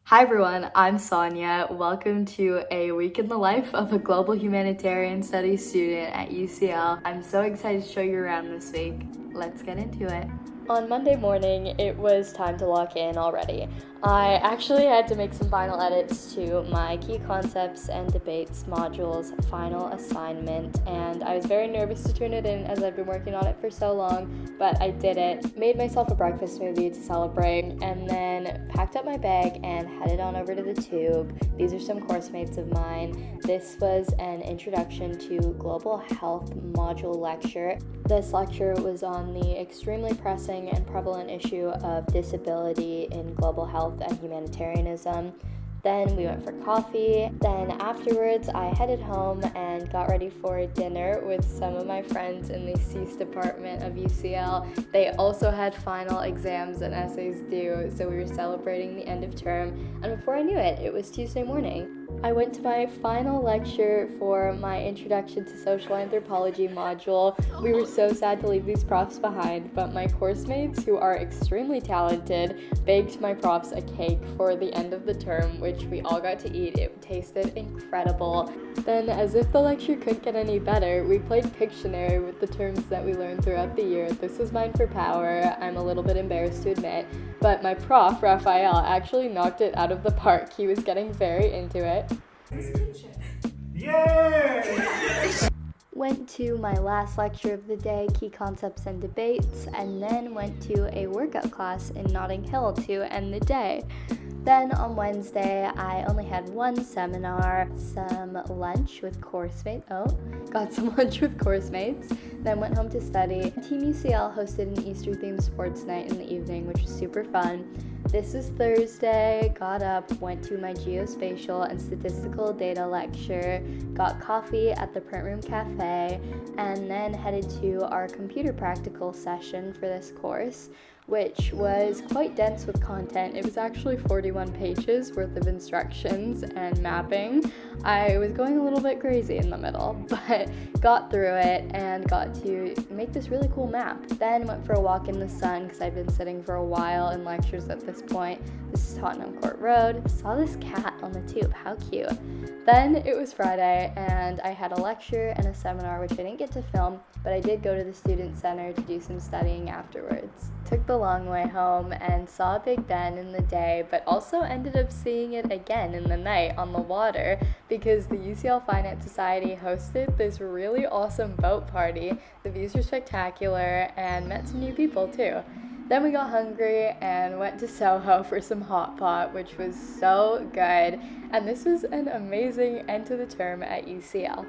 Hi everyone, I'm Sonia. Welcome to a week in the life of a global humanitarian studies student at UCL. I'm so excited to show you around this week. Let's get into it. On Monday morning, it was time to lock in already. I actually had to make some final edits to my key concepts and debates module's final assignment, and I was very nervous to turn it in as I've been working on it for so long, but I did it. Made myself a breakfast smoothie to celebrate, and then packed up my bag and headed on over to the tube. These are some course mates of mine. This was an introduction to global health module lecture. This lecture was on the extremely pressing and prevalent issue of disability in global health and humanitarianism. Then we went for coffee. Then afterwards, I headed home and got ready for dinner with some of my friends in the CES department of UCL. They also had final exams and essays due, so we were celebrating the end of term. And before I knew it, it was Tuesday morning. I went to my final lecture for my Introduction to Social Anthropology module. We were so sad to leave these profs behind, but my course mates, who are extremely talented, baked my profs a cake for the end of the term, which we all got to eat. It tasted incredible. Then, as if the lecture couldn't get any better, we played Pictionary with the terms that we learned throughout the year. This was mine for power, I'm a little bit embarrassed to admit, but my prof, Raphael, actually knocked it out of the park. He was getting very into it. Yay! Went to my last lecture of the day, Key Concepts and Debates, and then went to a workout class in Notting Hill to end the day. Then on Wednesday, I only had one seminar, some lunch with course mates. Then went home to study. Team UCL hosted an Easter themed sports night in the evening, which was super fun. This is Thursday, got up, went to my geospatial and statistical data lecture, got coffee at the Print Room Cafe, and then headed to our computer practical session for this course, which was quite dense with content. It was actually 41 pages worth of instructions and mapping. I was going a little bit crazy in the middle, but got through it and got to make this really cool map. Then went for a walk in the sun because I'd been sitting for a while in lectures at this point. This is Tottenham Court Road. Saw this cat on the tube, how cute. Then it was Friday and I had a lecture and a seminar which I didn't get to film, but I did go to the student center to do some studying afterwards. Took the long way home and saw Big Ben in the day, but also ended up seeing it again in the night on the water because the UCL Finance Society hosted this really awesome boat party. The views were spectacular and met some new people too. Then we got hungry and went to Soho for some hot pot, which was so good. And this was an amazing end to the term at UCL.